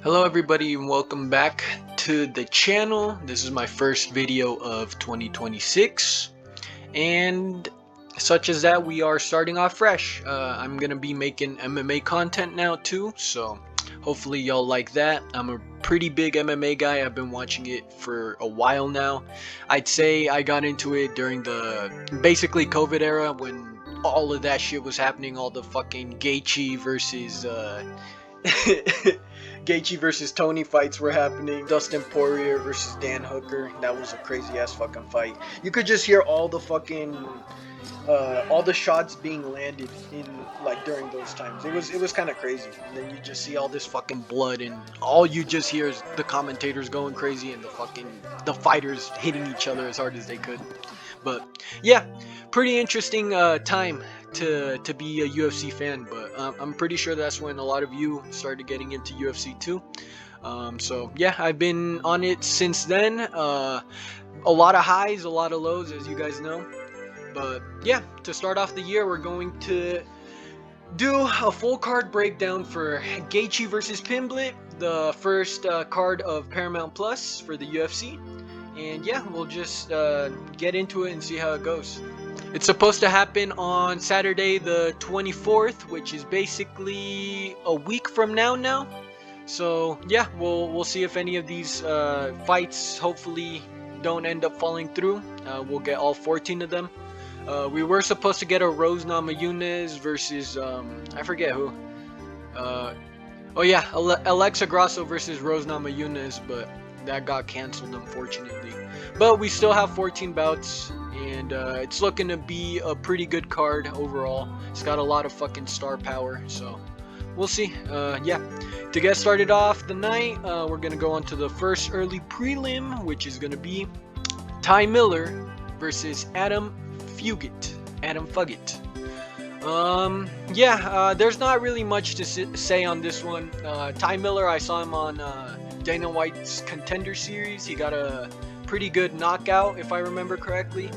Hello everybody and welcome back to the channel. This is my first video of 2026 and such as that we are starting off fresh. I'm gonna be making MMA content now too, so hopefully y'all like that. I'm a pretty big MMA guy. I've been watching it for a while now. I'd say I got into it during the basically COVID era when all of that shit was happening, all the fucking Gaethje versus Gaethje versus Tony fights were happening. Dustin Poirier versus Dan Hooker. That was a crazy ass fucking fight. You could just hear all the fucking all the shots being landed in like during those times. It was kind of crazy. And then you just see all this fucking blood and all you just hear is the commentators going crazy and the fighters hitting each other as hard as they could. But yeah, pretty interesting time to be a UFC fan, but I'm pretty sure that's when a lot of you started getting into UFC too. So yeah, I've been on it since then. A lot of highs, a lot of lows, as you guys know. But yeah, to start off the year, we're going to do a full card breakdown for Gaethje versus Pimblett, the first card of Paramount Plus for the UFC. And yeah, we'll just get into it and see how it goes. It's supposed to happen on Saturday the 24th, which is basically a week from now. So yeah, we'll see if any of these fights hopefully don't end up falling through. We'll get all 14 of them. We were supposed to get a Rose Namajunas versus I forget who. Oh yeah, Alexa Grasso versus Rose Namajunas, but that got canceled unfortunately. But we still have 14 bouts, and it's looking to be a pretty good card overall. It's got a lot of fucking star power, so we'll see. Yeah, to get started off the night, we're gonna go on to the first early prelim, which is gonna be Ty Miller versus Adam Fugit. Yeah, there's not really much to say on this one. Ty Miller, I saw him on Dana White's Contender Series. He got a pretty good knockout, if I remember correctly.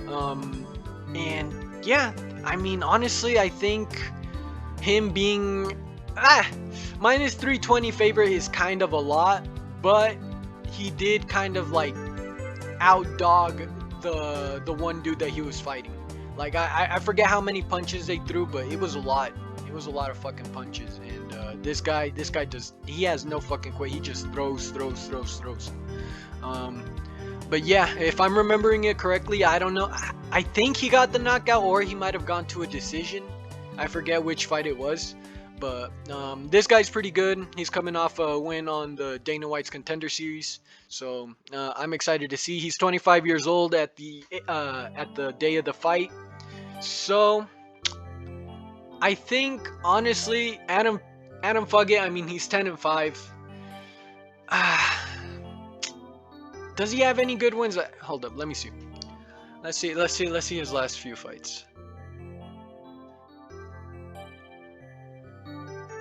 And yeah, I mean, honestly, I think him being minus 320 favorite is kind of a lot, but he did kind of like outdog the one dude that he was fighting. Like I forget how many punches they threw, but it was a lot. It was a lot of fucking punches, and this guy he has no fucking quit. He just throws. But yeah, if I'm remembering it correctly, I don't know. I think he got the knockout, or he might have gone to a decision. I forget which fight it was. But this guy's pretty good. He's coming off a win on the Dana White's Contender Series, so I'm excited to see. He's 25 years old at the day of the fight. So I think honestly, Adam Fugit. I mean, he's 10-5. Does he have any good wins? Hold up, let me see. Let's see his last few fights.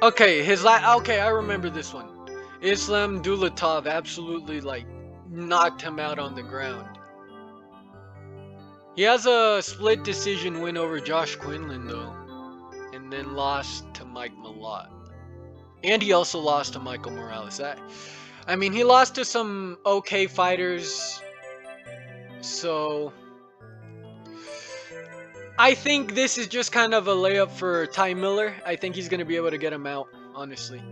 Okay, okay, I remember this one. Islam Dulatov absolutely like knocked him out on the ground. He has a split decision win over Josh Quinlan though, and then lost to Mike Malott. And he also lost to Michael Morales. I mean, he lost to some okay fighters, so I think this is just kind of a layup for Ty Miller. I think he's gonna be able to get him out. Honestly,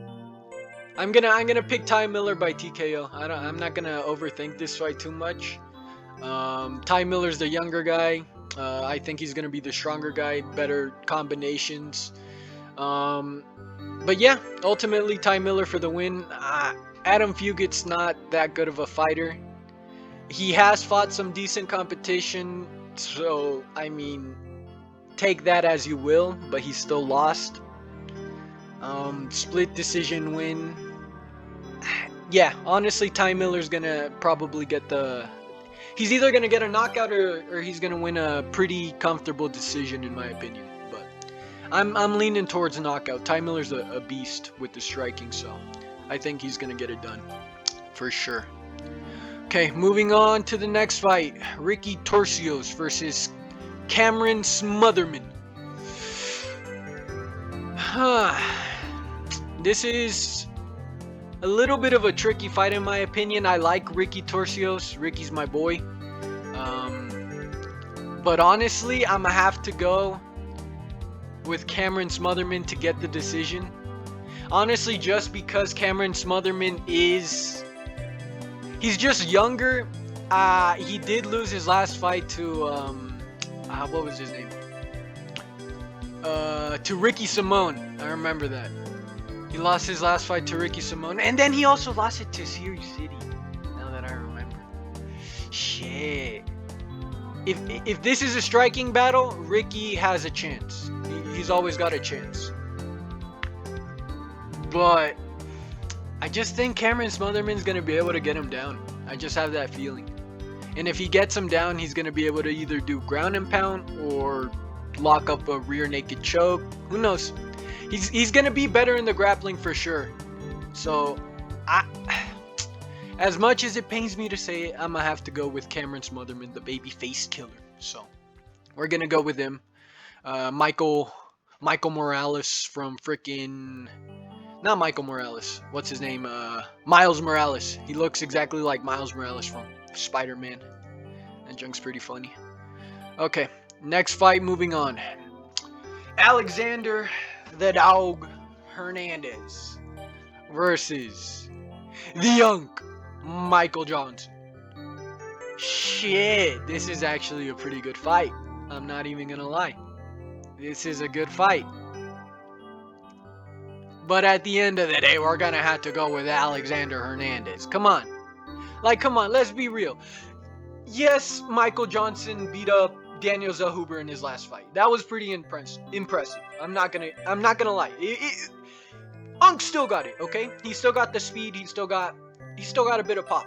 I'm gonna pick Ty Miller by TKO. I'm not gonna overthink this fight too much. Ty Miller's the younger guy. I think he's gonna be the stronger guy, better combinations. But yeah, ultimately Ty Miller for the win. Adam Fugit's not that good of a fighter. He has fought some decent competition, so I mean, take that as you will, but he still lost. Split decision win. Yeah, honestly, Ty Miller's gonna probably get he's either gonna get a knockout or he's gonna win a pretty comfortable decision, in my opinion. But I'm leaning towards a knockout. Ty Miller's a beast with the striking, so I think he's gonna get it done for sure. Okay, moving on to the next fight. Ricky Torcios versus Cameron Smotherman. This is a little bit of a tricky fight in my opinion. I like Ricky Torcios. Ricky's my boy. But honestly, I'm gonna have to go with Cameron Smotherman to get the decision. Honestly, just because Cameron Smotherman he's just younger. He did lose his last fight to what was his name? To Ricky Simone. I remember that. He lost his last fight to Ricky Simone, and then he also lost it to Siri City. Now that I remember. Shit. If this is a striking battle, Ricky has a chance. He's always got a chance. But I just think Cameron Smotherman's gonna be able to get him down. I just have that feeling. And if he gets him down, he's gonna be able to either do ground and pound or lock up a rear naked choke. Who knows? He's gonna be better in the grappling for sure. So as much as it pains me to say it, I'm gonna have to go with Cameron Smotherman, the baby face killer. So we're gonna go with him. Michael Morales from freaking, not Michael Morales. What's his name? Miles Morales. He looks exactly like Miles Morales from Spider-Man. That junk's pretty funny. Okay, next fight. Moving on. Alexander the Dog Hernandez versus the young Michael Johnson. Shit, this is actually a pretty good fight. I'm not even gonna lie. This is a good fight. But at the end of the day, we're gonna have to go with Alexander Hernandez. Come on. Come on, let's be real. Yes, Michael Johnson beat up Daniel Zellhuber in his last fight. That was pretty impressive. I'm not gonna lie. Unk still got it, okay? He still got the speed. He still got a bit of pop.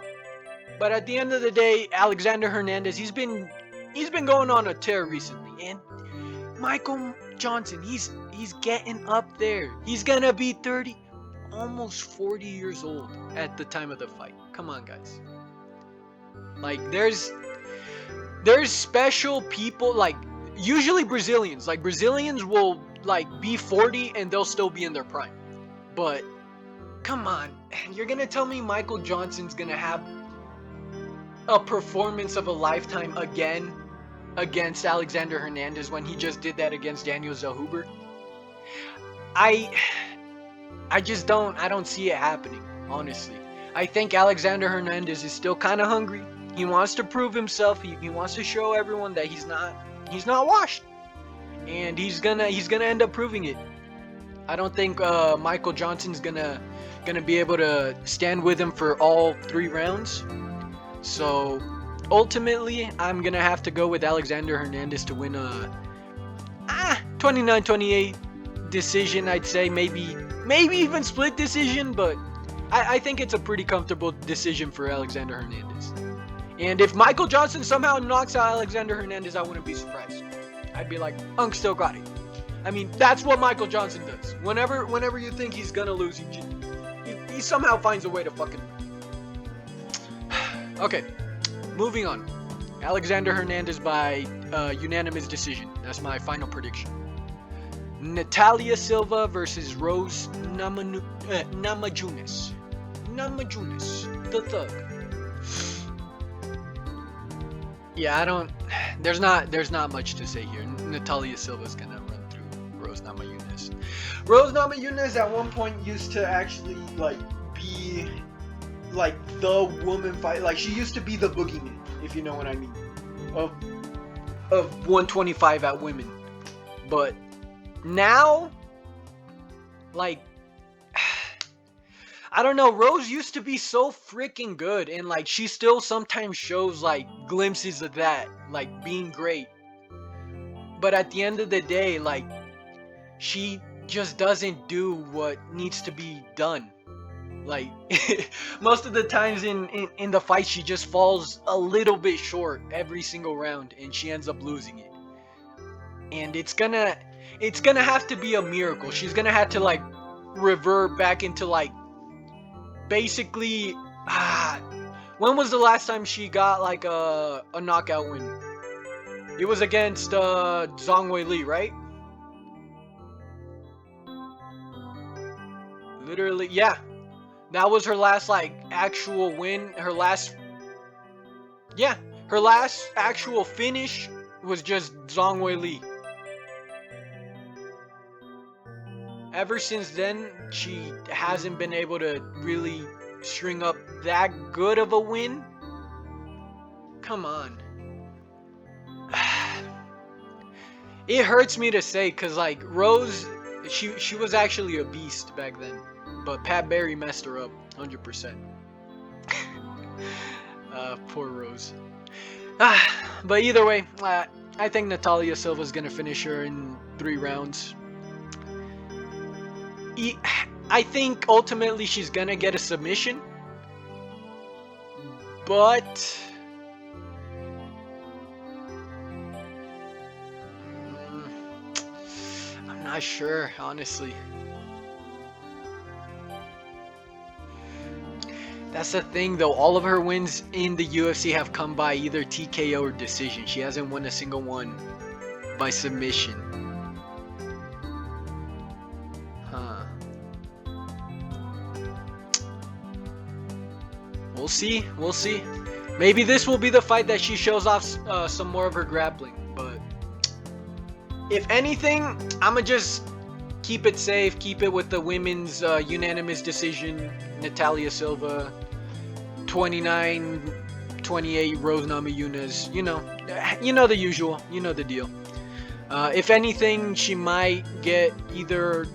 But at the end of the day, Alexander Hernandez, he's been going on a tear recently, and Michael Johnson, he's getting up there. He's gonna be 30, almost 40 years old at the time of the fight. Come on, guys. There's special people, usually Brazilians. Brazilians will be 40 and they'll still be in their prime. But come on, you're gonna tell me Michael Johnson's gonna have a performance of a lifetime again against Alexander Hernandez when he just did that against Daniel Zellhuber? I don't see it happening, honestly. I think Alexander Hernandez is still kind of hungry. He wants to prove himself. He wants to show everyone that he's not washed, and he's gonna end up proving it. I don't think Michael Johnson's gonna be able to stand with him for all 3 rounds. So ultimately, I'm gonna have to go with Alexander Hernandez to win a 29-28 decision. I'd say maybe even split decision, but I think it's a pretty comfortable decision for Alexander Hernandez. And if Michael Johnson somehow knocks out Alexander Hernandez, I wouldn't be surprised. I'd be like, Unk still got it. I mean, that's what Michael Johnson does. Whenever you think he's gonna lose, he somehow finds a way to fucking win. Okay, moving on. Alexander Hernandez by unanimous decision. That's my final prediction. Natalia Silva versus Rose Namajunas. Namajunas, the thug. Yeah, there's not much to say here. Natalia Silva's gonna run through Rose Namajunas. Rose Namajunas at one point used to actually be the woman fight. She used to be the boogeyman, if you know what I mean, of 125 at women. But now, I don't know, Rose used to be so freaking good, and she still sometimes shows glimpses of that, being great. But at the end of the day, she just doesn't do what needs to be done. Most of the times in the fight, she just falls a little bit short every single round, and she ends up losing it. And it's gonna have to be a miracle. She's gonna have to revert back into basically, when was the last time she got a knockout win? It was against Zhang Weili, right? Literally, yeah. That was her last like actual win. Her last actual finish was just Zhang Weili. Ever since then, she hasn't been able to really string up that good of a win. Come on. It hurts me to say, cause like Rose, she was actually a beast back then, but Pat Barry messed her up 100%. Poor Rose. But either way, I think Natalia Silva's gonna finish her in 3 rounds. I think ultimately she's gonna get a submission, but I'm not sure, honestly. That's the thing though, all of her wins in the UFC have come by either TKO or decision. She hasn't won a single one by submission. Huh. We'll see, we'll see. Maybe this will be the fight that she shows off some more of her grappling, but if anything, I'ma just keep it safe, keep it with the women's unanimous decision. Natalia Silva, 29-28 Rose Namajunas. You know the usual, you know the deal. If anything, she might get either,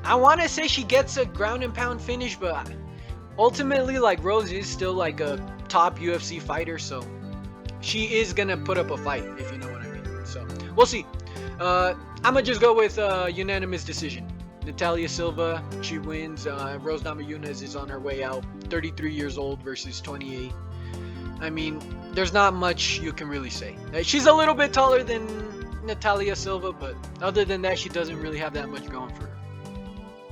I want to say she gets a ground and pound finish, but ultimately, like, Rose is still like a top UFC fighter, so she is gonna put up a fight, if you know what I mean. So we'll see. I'm gonna just go with unanimous decision. Natalia Silva, she wins. Rose Namajunas is on her way out. 33 years old versus 28. I mean, there's not much you can really say. She's a little bit taller than Natalia Silva, but other than that, she doesn't really have that much going for her.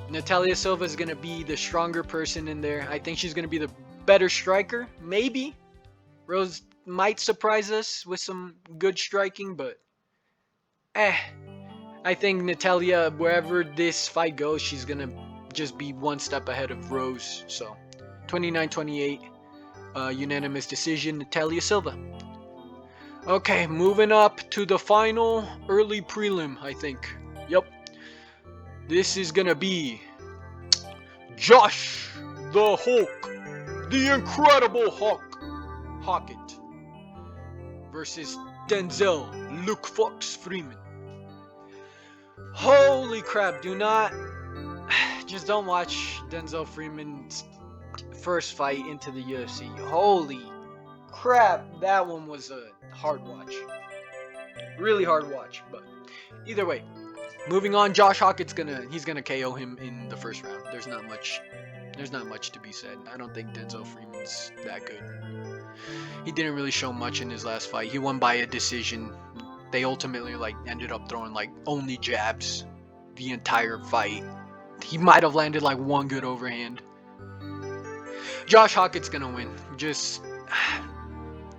Natalia Silva is going to be the stronger person in there. I think she's going to be the better striker. Maybe. Rose might surprise us with some good striking, but I think Natalia, wherever this fight goes, she's going to just be one step ahead of Rose. So, 29-28, unanimous decision, Natalia Silva. Okay, moving up to the final early prelim, I think. Yep. This is going to be Josh the Hulk, the Incredible Hulk, Hockett versus Denzel Luke Fox Freeman. Holy crap, just don't watch Denzel Freeman's first fight into the UFC. Holy crap, that one was a hard watch. Really hard watch, but either way. Moving on, Josh Hockett's he's gonna KO him in the first round. There's not much to be said. I don't think Denzel Freeman's that good. He didn't really show much in his last fight. He won by a decision. They ultimately ended up throwing only jabs the entire fight. He might have landed one good overhand. Josh Hockett's gonna win. Just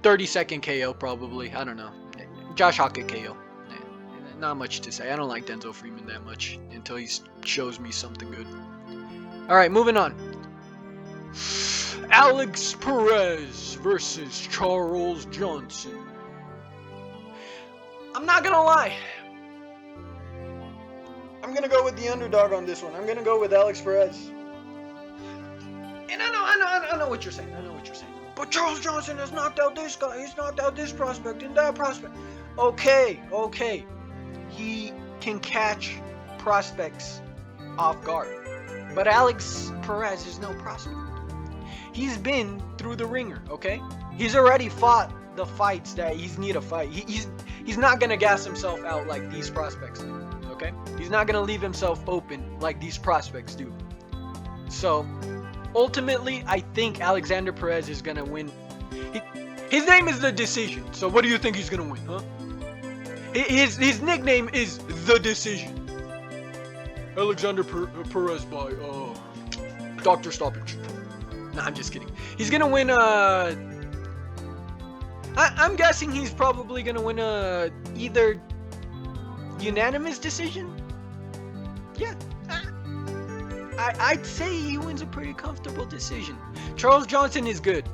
30-second KO probably. I don't know. Josh Hockett KO. Not much to say. I don't like Denzel Freeman that much until he shows me something good. Alright, moving on. Alex Perez versus Charles Johnson. I'm not gonna lie. I'm gonna go with the underdog on this one. I'm gonna go with Alex Perez. And I know what you're saying. But Charles Johnson has knocked out this guy. He's knocked out this prospect and that prospect. Okay. He can catch prospects off guard. But Alex Perez is no prospect. He's been through the ringer, okay? He's already fought the fights that he's need to fight. He's not gonna gas himself out like these prospects do, okay? He's not gonna leave himself open like these prospects do. So, ultimately, I think Alexander Perez is gonna win. His name is The Decision. So what do you think he's gonna win, huh? His nickname is The Decision. Alexander Perez by Dr. Stoppage. Nah, I'm just kidding. He's gonna win I'm guessing he's probably gonna win either unanimous decision. Yeah, I'd say he wins a pretty comfortable decision. Charles Johnson is good.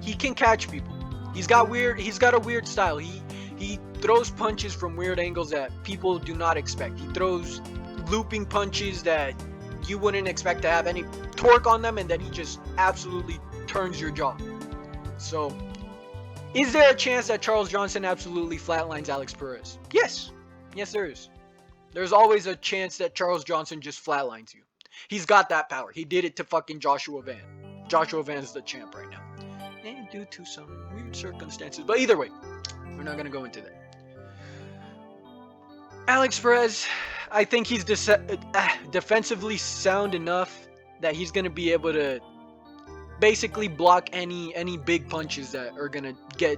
He can catch people. He's got a weird style. He throws punches from weird angles that people do not expect. He throws looping punches that you wouldn't expect to have any torque on them, and then he just absolutely turns your jaw. So, is there a chance that Charles Johnson absolutely flatlines Alex Perez? Yes. Yes, there is. There's always a chance that Charles Johnson just flatlines you. He's got that power. He did it to fucking Joshua Van. Joshua Van's the champ right now. And due to some weird circumstances. But either way, we're not going to go into that. Alex Perez, I think he's defensively sound enough that he's going to be able to basically block any big punches that are going to get,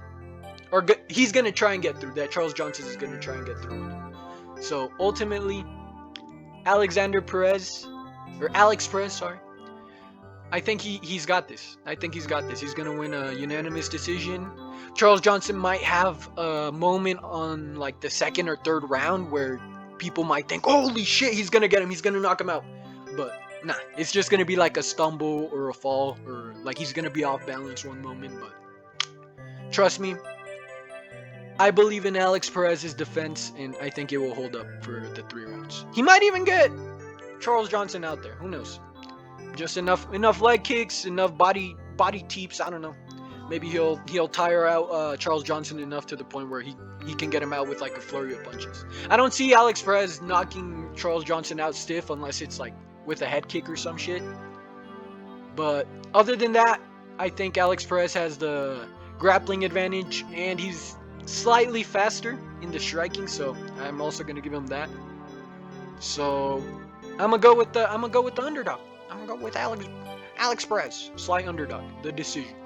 he's going to try and get through, that Charles Johnson is going to try and get through. So ultimately, Alex Perez, sorry. I think he's got this. He's going to win a unanimous decision. Charles Johnson might have a moment on like the second or third round where people might think, holy shit, he's going to get him. He's going to knock him out. But nah, it's just going to be like a stumble or a fall, or like he's going to be off balance one moment. But trust me, I believe in Alex Perez's defense, and I think it will hold up for the 3 rounds. He might even get Charles Johnson out there. Who knows? Just enough leg kicks, enough body teeps. I don't know. Maybe he'll tire out Charles Johnson enough to the point where he can get him out with like a flurry of punches. I don't see Alex Perez knocking Charles Johnson out stiff unless it's like with a head kick or some shit. But other than that, I think Alex Perez has the grappling advantage, and he's slightly faster in the striking, so I'm also gonna give him that. So I'm gonna go with the underdog. I'm gonna go with Alex Perez, slight underdog, the decision,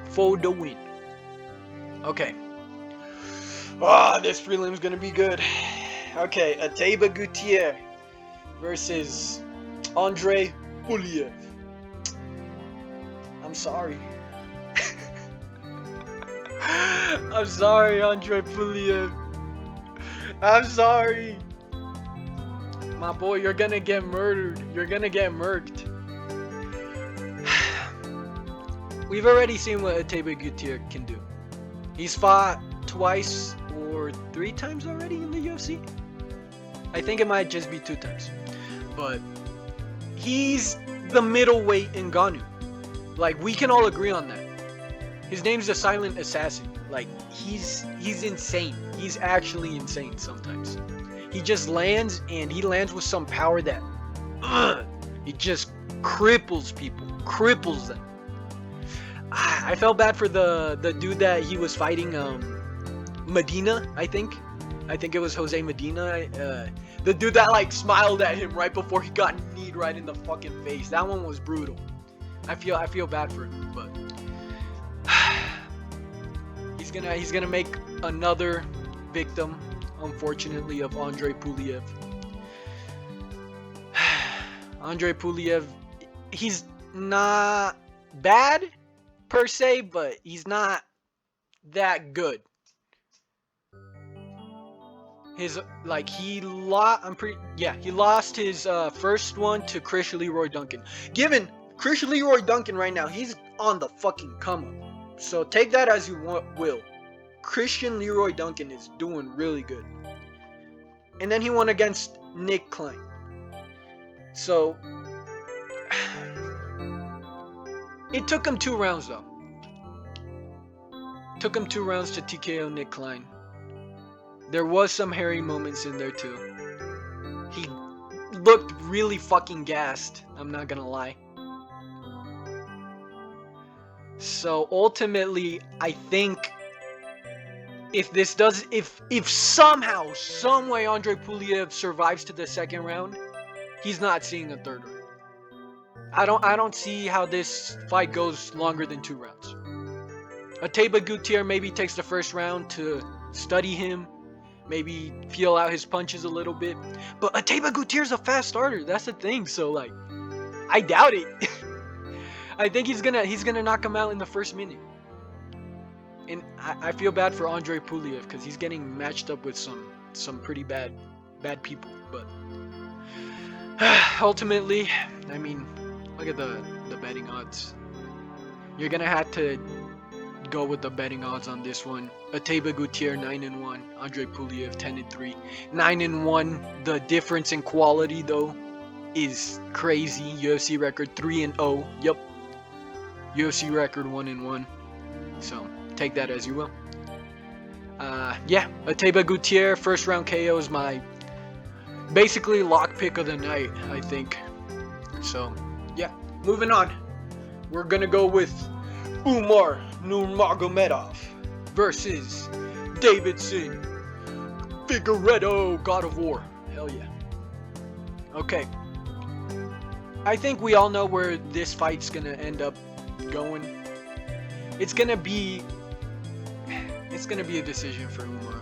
for the win. Okay. This prelim's gonna be good. Okay, Ateba Gutierrez versus Andre Puliev. I'm sorry. I'm sorry, Andre Puliev. I'm sorry. My boy, you're gonna get murdered. You're gonna get murked. We've already seen what Ateba Gutierrez can do. He's fought twice or 3 times already in the UFC. I think it might just be 2 times. But he's the middleweight in Ngannou. Like, we can all agree on that. His name's the Silent Assassin. Like, he's insane. He's actually insane sometimes. He just lands, and he lands with some power that it just cripples people, cripples them. I felt bad for the dude that he was fighting, Medina, I think it was Jose Medina, the dude that like smiled at him right before he got kneed right in the fucking face. That one was brutal. I feel bad for him, but he's gonna make another victim, unfortunately, of Andre Puliev. Andre Puliev, he's not bad per se, but he's not that good. He lost his first one to Chris Leroy Duncan. Given Chris Leroy Duncan right now, he's on the fucking come up. So take that as you will. Christian Leroy Duncan is doing really good. And then he won against Nick Klein. So it took him 2 rounds though. Took him 2 rounds to TKO Nick Klein. There was some hairy moments in there too. He looked really fucking gassed, I'm not gonna lie. So ultimately, I think if somehow, some way Andre Puliev survives to the 2nd round, he's not seeing a 3rd round. I don't see how this fight goes longer than 2 rounds. Ateba Gutierrez maybe takes the 1st round to study him, maybe feel out his punches a little bit. But Ateba Gutierrez is a fast starter. That's the thing. So like, I doubt it. I think he's gonna knock him out in the 1st minute. And I feel bad for Andre Puliev because he's getting matched up with some pretty bad people. But Ultimately, I mean, look at the betting odds. You're gonna have to go with the betting odds on this one. Ateba Gutierrez 9-1, Andre Puliev 10-3, 9-1. The difference in quality though is crazy. UFC record 3-0. Yep, UFC record 1-1. So take that as you will. Yeah, Ateba Gutierrez first round KO is my basically lock pick of the night, I think. So yeah, moving on. We're gonna go with Umar Nurmagomedov versus Davidson Figueiredo, God of War. Hell yeah. Okay. I think we all know where this fight's gonna end up going. It's gonna be a decision for Umar.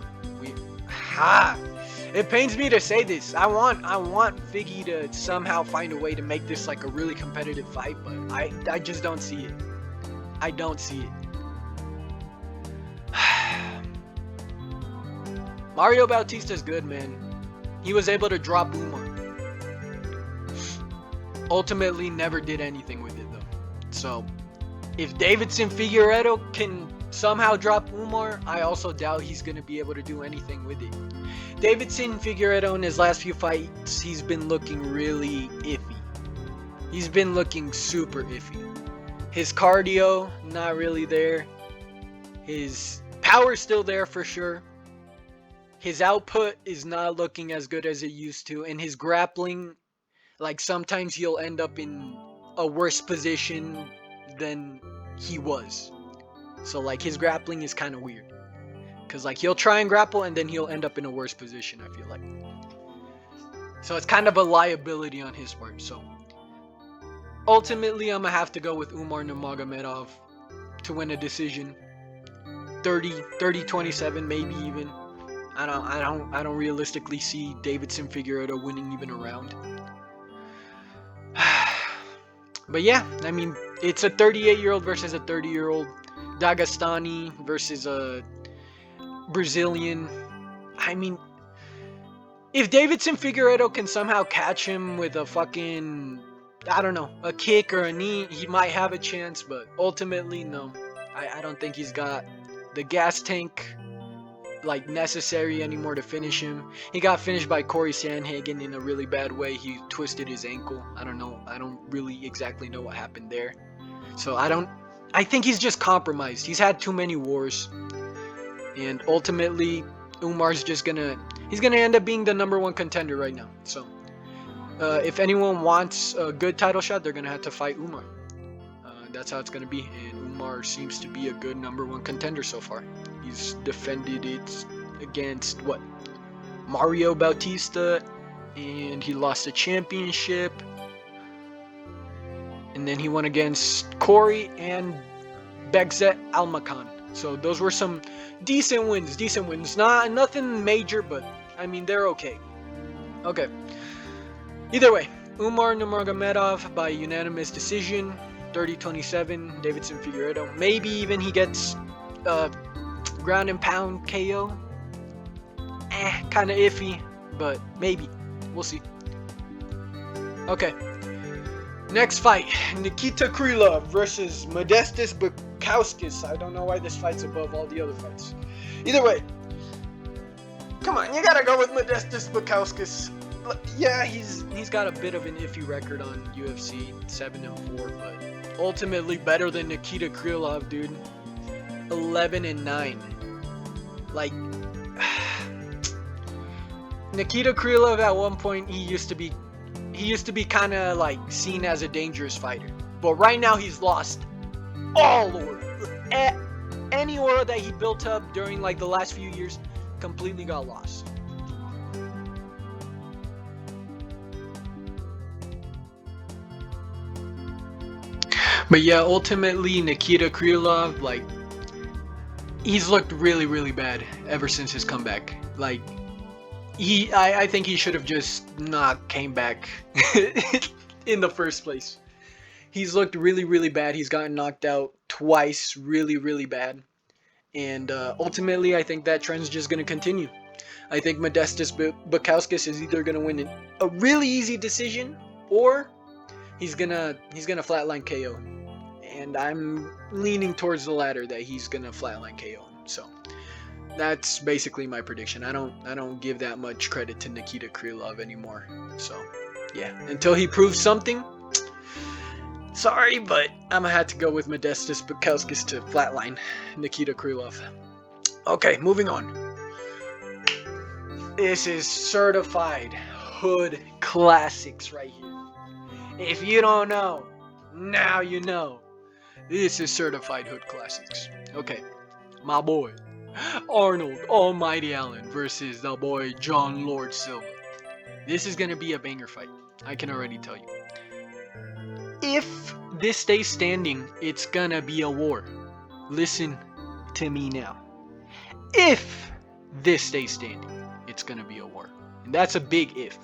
It pains me to say this. I want Figgy to somehow find a way to make this like a really competitive fight, but I just don't see it. I don't see it. Mario Bautista's good, man. He was able to drop Umar. Ultimately, never did anything with it though. So, if Davidson Figueiredo can somehow drop Umar, I also doubt he's gonna be able to do anything with it. Davidson Figueiredo in his last few fights, he's been looking really iffy. He's been looking super iffy. His cardio, not really there. His power's still there for sure. His output is not looking as good as it used to. And his grappling, like sometimes he'll end up in a worse position than he was. So like his grappling is kind of weird. Because like he'll try and grapple and then he'll end up in a worse position, I feel like. So it's kind of a liability on his part. So ultimately I'm going to have to go with Umar Nurmagomedov to win a decision. 30-27 maybe even. I don't realistically see Davidson Figueiredo winning even a round. But yeah, I mean, it's a 38-year-old versus a 30-year-old. Dagestani versus a Brazilian. I mean, if Davidson Figueiredo can somehow catch him with a fucking, I don't know, a kick or a knee, he might have a chance, but ultimately, no. I don't think he's got the gas tank like necessary anymore to finish him. He got finished by Corey Sandhagen in a really bad way. He twisted his ankle. I don't know. I don't really exactly know what happened there. So I think he's just compromised. He's had too many wars. And ultimately, Umar's just he's gonna end up being the #1 contender right now. So if anyone wants a good title shot, they're gonna have to fight Umar. That's how it's gonna be. And Umar seems to be a good #1 contender so far. He's defended it against Mario Bautista, and he lost the championship. And then he won against Corey and Begzet Almakan. So those were some decent wins. Nothing major, but I mean they're okay. Okay. Either way, Umar Nurmagomedov by unanimous decision, 30-27. Davidson Figueiredo. Maybe even he gets ground and pound KO. Kind of iffy, but maybe. We'll see. Okay. Next fight, Nikita Krylov versus Modestas Bukauskas. I don't know why this fight's above all the other fights. Either way, come on, you gotta go with Modestas Bukauskas. Yeah, he's got a bit of an iffy record on UFC, 7-4, but ultimately better than Nikita Krylov, dude. 11-9. Like, Nikita Krylov at one point he used to be kind of like seen as a dangerous fighter, but right now he's lost all aura. Any aura that he built up during like the last few years completely got lost. But yeah, ultimately Nikita Krylov, like, he's looked really, really bad ever since his comeback. Like, I think he should have just not came back in the first place. He's looked really, really bad. He's gotten knocked out twice, really, really bad. And ultimately, I think that trend's just going to continue. I think Modestus Bukauskas is either gonna win a really easy decision, or he's gonna flatline KO. And I'm leaning towards the latter, that he's gonna flatline KO. So that's basically my prediction. I don't give that much credit to Nikita Krylov anymore. So yeah, until he proves something. Sorry, but I'm gonna have to go with Modestus Bukauskas to flatline Nikita Krylov. Okay, moving on. This is certified hood classics right here. If you don't know, now you know. This is certified hood classics. Okay, my boy Arnold Almighty Allen versus the boy John Lord Silva. This is gonna be a banger fight. I can already tell you. If this stays standing, it's gonna be a war. Listen to me now. If this stays standing, it's gonna be a war. And that's a big if.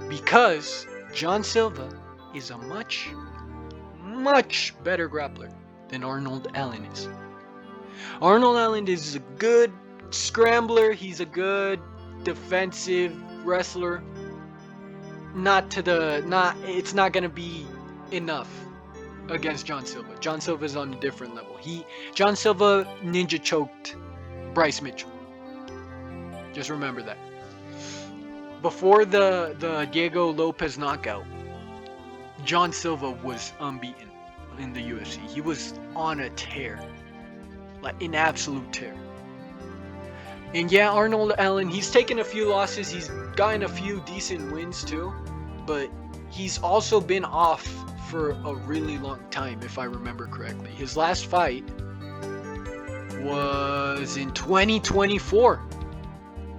Because John Silva is a much better grappler than Arnold Allen is. Arnold Allen is a good scrambler. He's a good defensive wrestler. It's not gonna be enough against John Silva. John Silva's on a different level. John Silva ninja choked Bryce Mitchell. Just remember that. Before the Diego Lopez knockout, John Silva was unbeaten in the UFC. He was on a tear. Like an absolute tear. And yeah, Arnold Allen, he's taken a few losses. He's gotten a few decent wins too. But he's also been off for a really long time, if I remember correctly. His last fight was in 2024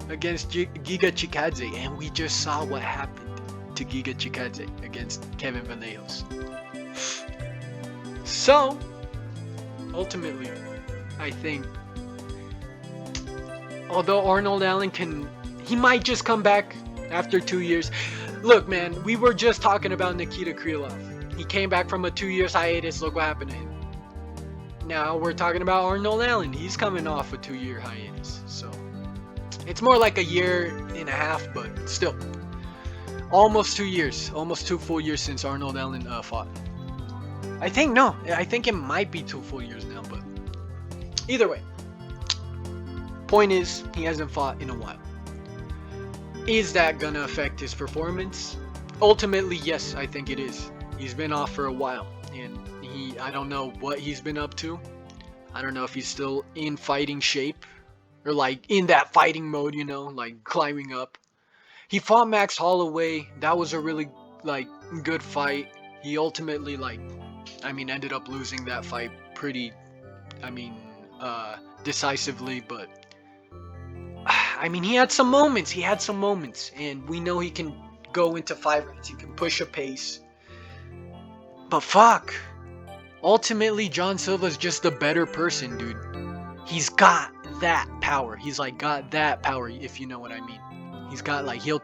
against Giga Chikadze, and we just saw what happened to Giga Chikadze against Kevin Vallejos. So, ultimately, I think, although Arnold Allen he might just come back after 2 years. Look, man, we were just talking about Nikita Krylov. He came back from a 2 years hiatus. Look what happened to him. Now we're talking about Arnold Allen. He's coming off a 2-year hiatus. So it's more like a year and a half, but still. Almost 2 years. Almost 2 full years since Arnold Allen fought. I think it might be 2 full years now, but either way. Point is, he hasn't fought in a while. Is that gonna affect his performance? Ultimately, yes, I think it is. He's been off for a while, and I don't know what he's been up to. I don't know if he's still in fighting shape, or like in that fighting mode, like climbing up. He fought Max Holloway. That was a really good fight. He ultimately ended up losing that fight pretty, decisively, but he had some moments, and we know he can go into 5 rounds. He can push a pace. But fuck. Ultimately, John Silva's just a better person, dude. He's got that power. He's got that power, if you know what I mean. He's got he'll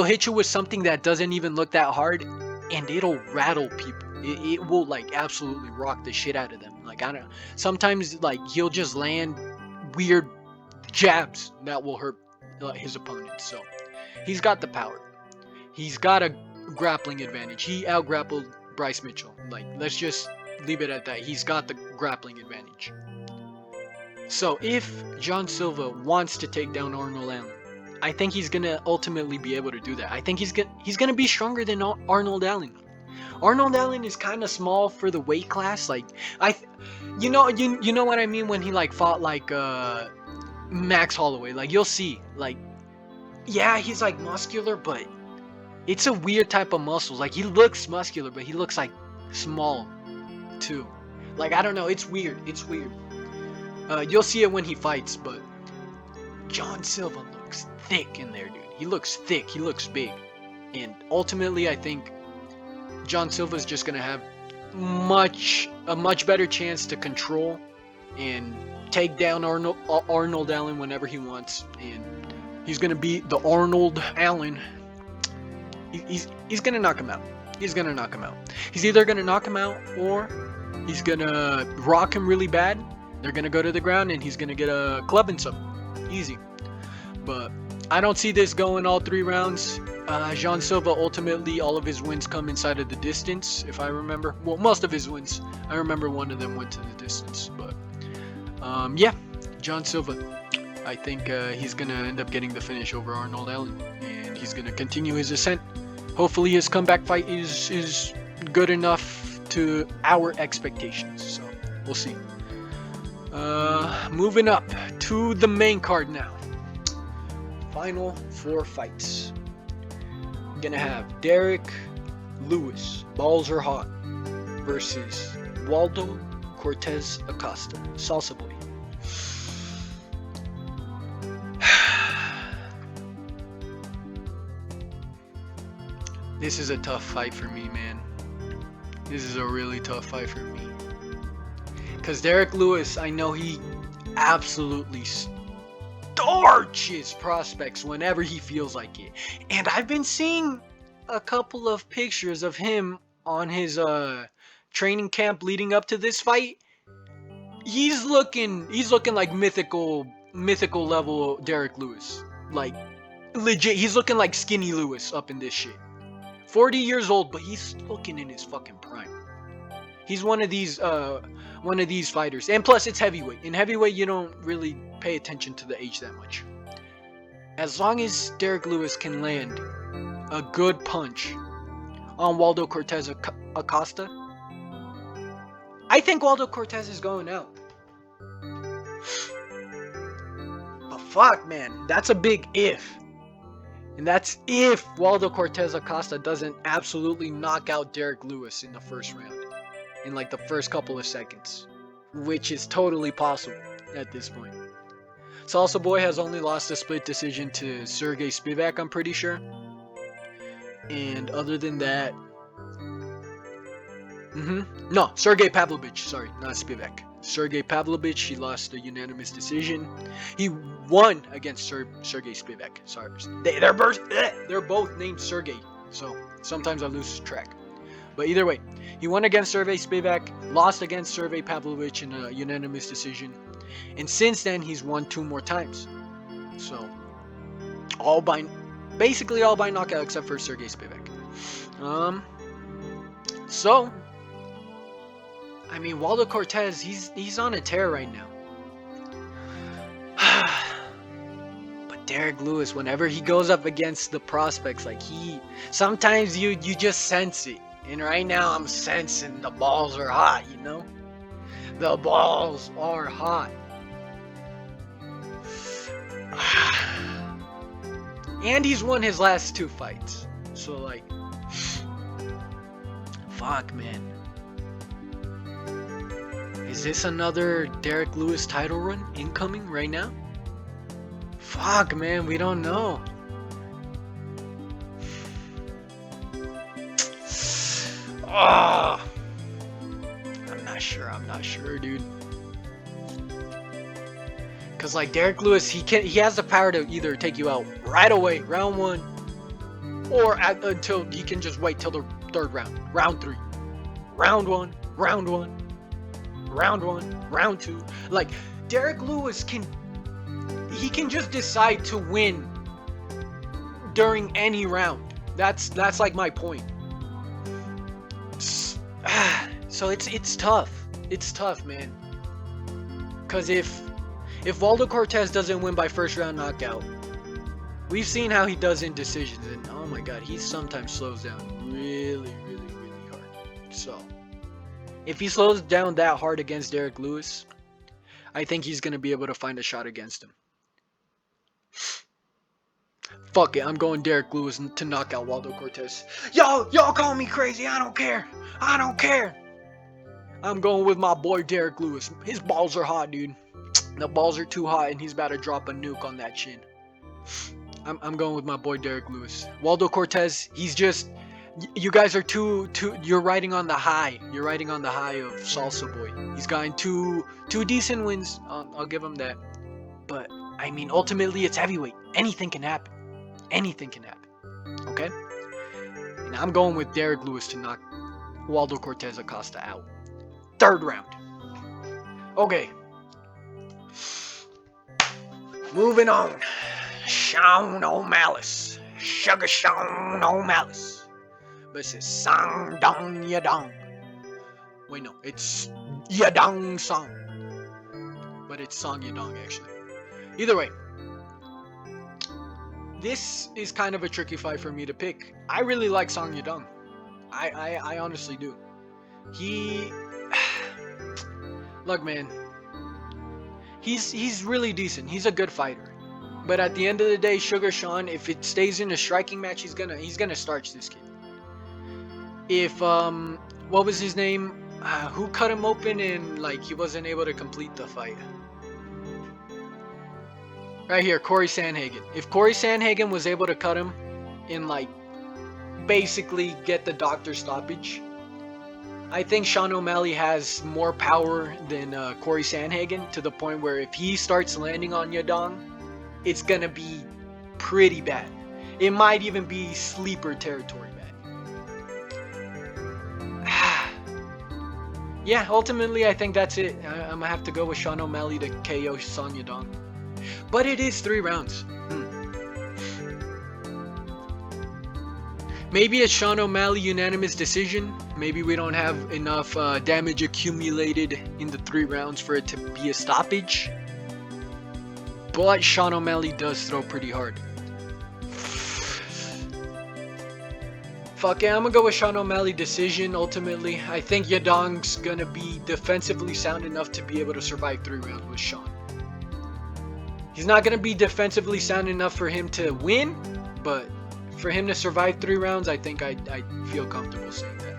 hit you with something that doesn't even look that hard, and it'll rattle people. It will absolutely rock the shit out of them. I don't know. Sometimes he'll just land weird jabs that will hurt his opponents. So he's got the power. He's got a grappling advantage. He out-grappled Bryce Mitchell. Let's just leave it at that. He's got the grappling advantage. So if John Silva wants to take down Arnold Allen, I think he's gonna ultimately be able to do that. I think he's gonna be stronger than Arnold Allen. Arnold Allen is kind of small for the weight class. You know what I mean when he fought Max Holloway. You'll see. Yeah, he's muscular, but it's a weird type of muscles. He looks muscular, but he looks small too. I don't know. It's weird. You'll see it when he fights, but John Silva looks thick in there, dude. He looks thick. He looks big. And ultimately, I think John Silva's just gonna have a much better chance to control and take down Arnold Allen whenever he wants, and he's gonna be the Arnold Allen. He's gonna knock him out. He's either gonna knock him out, or he's gonna rock him really bad. They're gonna go to the ground, and he's gonna get a club and some. Easy. But I don't see this going all 3 rounds. Jean Silva, ultimately, all of his wins come inside of the distance, if I remember. Well, most of his wins. I remember one of them went to the distance. But, yeah, Jean Silva. I think he's going to end up getting the finish over Arnold Allen. And he's going to continue his ascent. Hopefully his comeback fight is good enough to our expectations. So, we'll see. Moving up to the main card now. Final 4 fights. Gonna have Derek Lewis, balls are hot, versus Waldo Cortez Acosta, Salsa Boy. This is a tough fight for me, man. This is a really tough fight for me. Because Derek Lewis, I know he absolutely starches prospects whenever he feels like it. And I've been seeing a couple of pictures of him on his training camp leading up to this fight. He's looking like mythical level Derek Lewis. Like legit, he's looking like skinny Lewis up in this shit. 40 years old, but he's looking in his fucking prime. He's one of these fighters. And plus it's heavyweight. In heavyweight you don't really pay attention to the age that much. As long as Derek Lewis can land a good punch on Waldo Cortez Acosta, I think Waldo Cortez is going out. But fuck, man, that's a big if. And that's if Waldo Cortez Acosta doesn't absolutely knock out Derek Lewis in the first round. In like the first couple of seconds. Which is totally possible at this point. Salsa Boy has only lost a split decision to Sergey Spivak, I'm pretty sure. And other than that... No, Sergey Pavlovich. Sorry, not Spivak. Sergey Pavlovich, he lost a unanimous decision. He won against Sergey Spivak. Sorry. They're both named Sergey. So sometimes I lose track. But either way, he won against Sergey Spivak, lost against Sergey Pavlovich in a unanimous decision. And since then, he's won 2 more times. So, basically all by knockout except for Sergey Spivak. So, I mean, Waldo Cortez, he's on a tear right now. But Derek Lewis, whenever he goes up against the prospects, like sometimes you just sense it. And right now I'm sensing the balls are hot, you know? The balls are hot. And he's won his last 2 fights. So like, fuck, man. Is this another Derek Lewis title run incoming right now? Fuck, man, we don't know. I'm not sure, dude. Cause like Derek Lewis, he has the power to either take you out right away, round 1, or until he can just wait till the 3rd round, round 3, round 1, round 1, round 1, round 2. Like Derek Lewis can just decide to win during any round. That's like my point. So it's tough. It's tough, man. Cause if Waldo Cortez doesn't win by first round knockout, we've seen how he does in decisions, and oh my god, he sometimes slows down really hard. So if he slows down that hard against Derek Lewis, I think he's gonna be able to find a shot against him. Fuck it, I'm going Derek Lewis to knock out Waldo Cortez. Y'all call me crazy, I don't care. I'm going with my boy Derek Lewis. His balls are hot, dude. The balls are too hot and he's about to drop a nuke on that chin. I'm going with my boy Derek Lewis. Waldo Cortez, he's just... You guys are you're riding on the high. You're riding on the high of Salsa Boy. He's gotten two decent wins. I'll give him that. But, I mean, ultimately it's heavyweight. Anything can happen. Anything can happen. Okay? And I'm going with Derek Lewis to knock Waldo Cortez Acosta out. 3rd round. Okay. Moving on. Sean O'Malice. Sugar Sean O'Malice versus Sang Dong Yadong. Wait, no, it's Yadong Song. But it's Song Yadong, actually. Either way, this is kind of a tricky fight for me to pick. I really like Song Yadong. I honestly do. He... Look, man. He's really decent. He's a good fighter. But at the end of the day, Sugar Sean, if it stays in a striking match, he's gonna starch this kid. If what was his name? Who cut him open and like he wasn't able to complete the fight? Right here, Corey Sandhagen. If Corey Sandhagen was able to cut him and like basically get the doctor stoppage, I think Sean O'Malley has more power than Corey Sandhagen, to the point where if he starts landing on Yadong, it's gonna be pretty bad. It might even be sleeper territory bad. Yeah, ultimately I think that's it. I'm gonna have to go with Sean O'Malley to KO Song Yadong. But it is 3 rounds. Maybe it's Sean O'Malley unanimous decision. Maybe we don't have enough damage accumulated in the 3 rounds for it to be a stoppage. But Sean O'Malley does throw pretty hard. Fuck yeah, I'm gonna go with Sean O'Malley decision ultimately. I think Yadong's gonna be defensively sound enough to be able to survive 3 rounds with Sean. He's not gonna be defensively sound enough for him to win, but for him to survive 3 rounds, I think I feel comfortable saying that.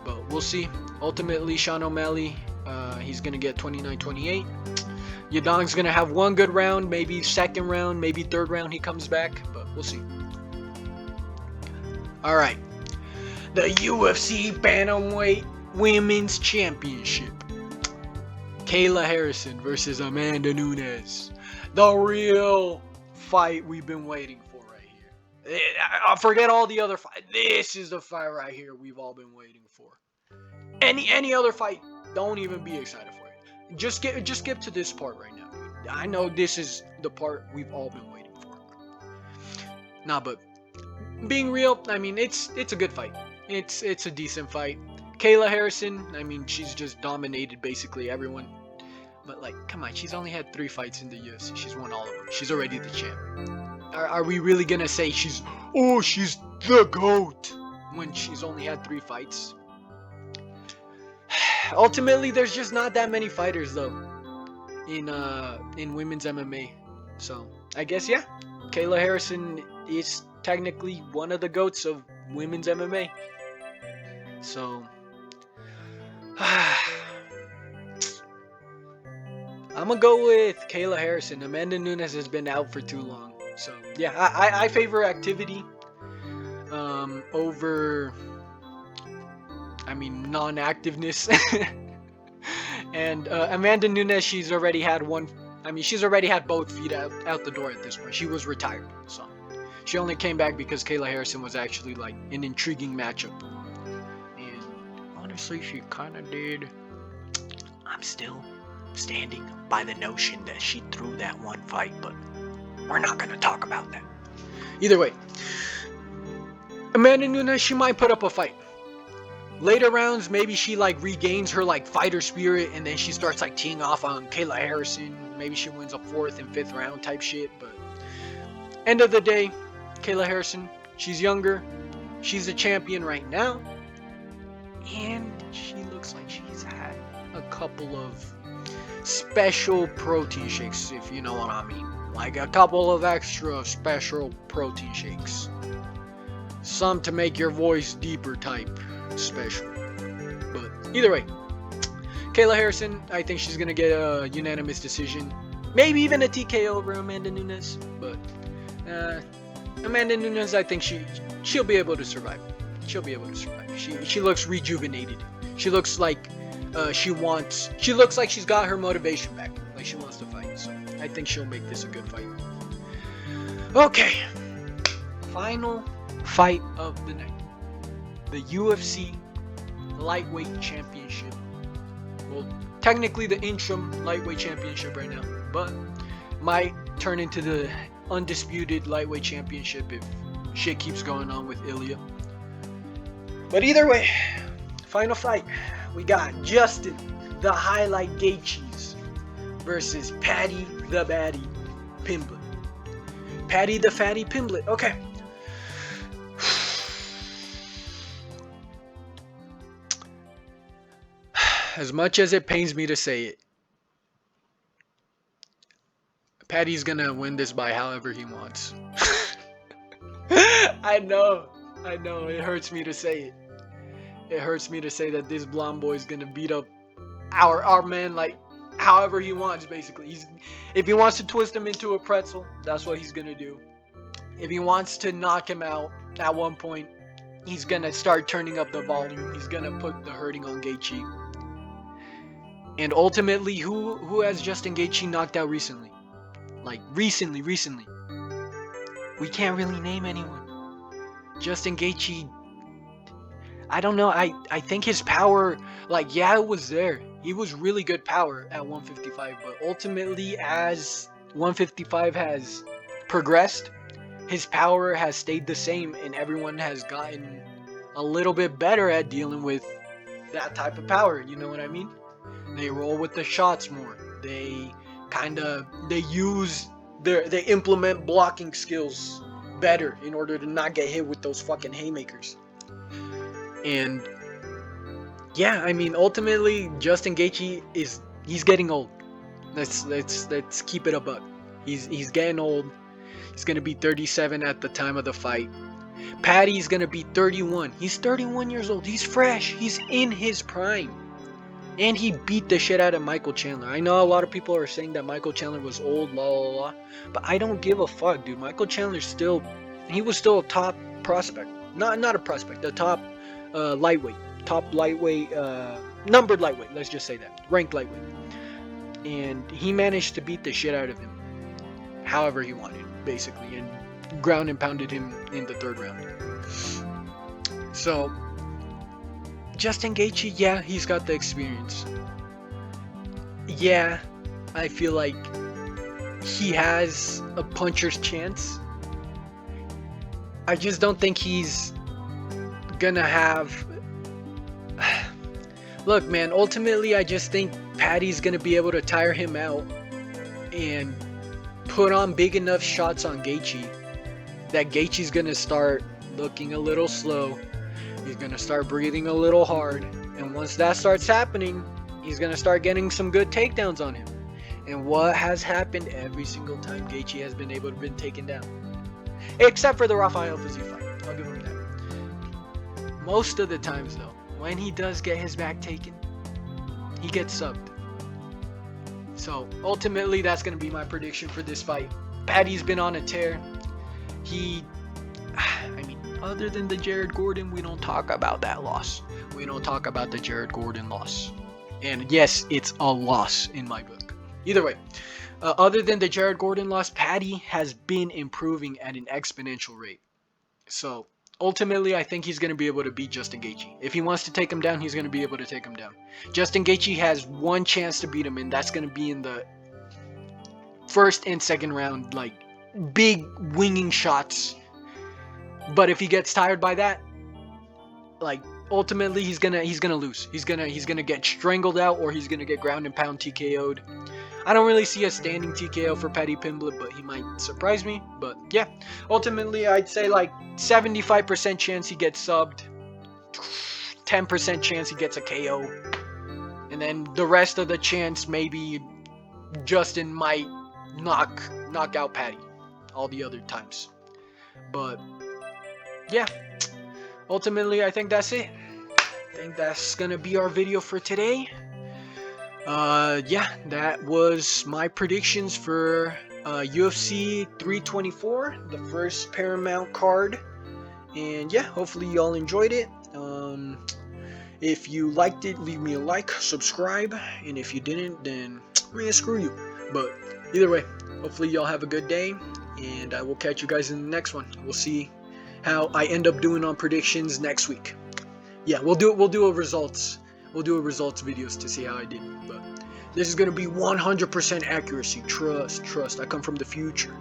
But we'll see. Ultimately, Sean O'Malley, he's gonna get 29-28. Yadong's gonna have 1 good round, maybe 2nd round, maybe 3rd round he comes back, but we'll see. Alright. The UFC Bantamweight Women's Championship. Kayla Harrison versus Amanda Nunes. The real fight we've been waiting for right here. I forget all the other fights. This is the fight right here we've all been waiting for. Any other fight, don't even be excited for it. Just skip to this part right now. I know this is the part we've all been waiting for. Nah, but being real, I mean, it's a good fight. It's a decent fight. Kayla Harrison, I mean, she's just dominated basically everyone. But like, come on, she's only had 3 fights in the UFC. She's won all of them. She's already the champ. Are we really gonna say she's the GOAT when she's only had 3 fights? Ultimately, there's just not that many fighters though in women's MMA. So I guess yeah, Kayla Harrison is technically one of the GOATs of women's MMA. So I'm gonna go with Kayla Harrison. Amanda Nunes has been out for too long. So yeah, I favor activity over, I mean, non-activeness. And Amanda Nunes, she's already had both feet out the door at this point. She was retired, so she only came back because Kayla Harrison was actually like an intriguing matchup. And honestly, she kind of did. I'm still standing by the notion that she threw that one fight, but we're not gonna talk about that. Either way, Amanda Nunes, she might put up a fight. Later rounds, maybe she like regains her like fighter spirit, and then she starts like teeing off on Kayla Harrison. Maybe she wins a 4th and 5th round type shit. But end of the day, Kayla Harrison, she's younger, she's a champion right now, and she looks like she's had a couple of special protein shakes, if you know what I mean. Like a couple of extra special protein shakes. Some to make your voice deeper type special. But either way, Kayla Harrison, I think she's gonna get a unanimous decision. Maybe even a TKO over Amanda Nunes. But Amanda Nunes, I think she'll be able to survive. She'll be able to survive. She looks rejuvenated. She looks like she looks like she's got her motivation back. Like she wants to fight. So I think she'll make this a good fight. Okay. Final fight of the night. The UFC Lightweight Championship. Well, technically the interim Lightweight Championship right now. But might turn into the undisputed lightweight championship if shit keeps going on with Ilya. But either way, final fight. We got Justin, the Highlight Gaethje versus Paddy the Baddy Pimblett. Paddy the Fatty Pimblett. Okay. As much as it pains me to say it, Paddy's gonna win this by however he wants. I know, it hurts me to say it. It hurts me to say that this blonde boy is gonna beat up our man like however he wants. Basically, if he wants to twist him into a pretzel, that's what he's gonna do. If he wants to knock him out at one point, he's gonna start turning up the volume. He's gonna put the hurting on Gaethje. And ultimately, who has Justin Gaethje knocked out recently? Like recently. We can't really name anyone. Justin Gaethje, I don't know. I think his power, like, yeah, it was there. He was really good power at 155, but ultimately, as 155 has progressed, his power has stayed the same, and everyone has gotten a little bit better at dealing with that type of power. You know what I mean? They roll with the shots more. They implement blocking skills better in order to not get hit with those fucking haymakers. And yeah, I mean, ultimately, Justin Gaethje he's getting old. Let's keep it a buck. He's getting old. He's gonna be 37 at the time of the fight. Paddy's gonna be 31. He's 31 years old. He's fresh. He's in his prime. And he beat the shit out of Michael Chandler. I know a lot of people are saying that Michael Chandler was old, but I don't give a fuck, dude. Michael Chandler he was still a top prospect. Not a prospect, a top lightweight. Top lightweight, numbered lightweight, let's just say that. Ranked lightweight. And he managed to beat the shit out of him however he wanted, basically, and ground and pounded him in the third round. So Justin Gaethje, yeah, he's got the experience. Yeah, I feel like he has a puncher's chance. I just don't think he's gonna have... Look, man, ultimately I just think Paddy's gonna be able to tire him out and put on big enough shots on Gaethje that Gaethje's gonna start looking a little slow. He's gonna start breathing a little hard, and once that starts happening, he's gonna start getting some good takedowns on him. And what has happened every single time Gaethje has been able to be taken down, except for the Rafael Fiziev fight, I'll give him that. Most of the times, though, when he does get his back taken, he gets subbed. So ultimately, that's gonna be my prediction for this fight. Paddy's been on a tear. Other than the Jared Gordon, we don't talk about that loss. We don't talk about the Jared Gordon loss. And yes, it's a loss in my book. Either way, other than the Jared Gordon loss, Paddy has been improving at an exponential rate. So ultimately, I think he's going to be able to beat Justin Gaethje. If he wants to take him down, he's going to be able to take him down. Justin Gaethje has one chance to beat him, and that's going to be in the first and second round, like big winging shots. But if he gets tired by that, like ultimately he's gonna lose. He's gonna get strangled out, or he's gonna get ground and pound TKO'd. I don't really see a standing TKO for Paddy Pimblett, but he might surprise me. But yeah, ultimately I'd say like 75% chance he gets subbed, 10% chance he gets a KO, and then the rest of the chance maybe Justin might knock out Paddy all the other times. But yeah, ultimately I think that's it. I think that's gonna be our video for today. Yeah, that was my predictions for UFC 324, the first Paramount card. And yeah, hopefully y'all enjoyed it. If you liked it, leave me a like, subscribe, and if you didn't, then man, screw you. But either way, hopefully y'all have a good day, and I will catch you guys in the next one. We'll see how I end up doing on predictions next week. Yeah, we'll do a results videos to see how I did. But This is gonna be 100% accuracy. Trust. I come from the future.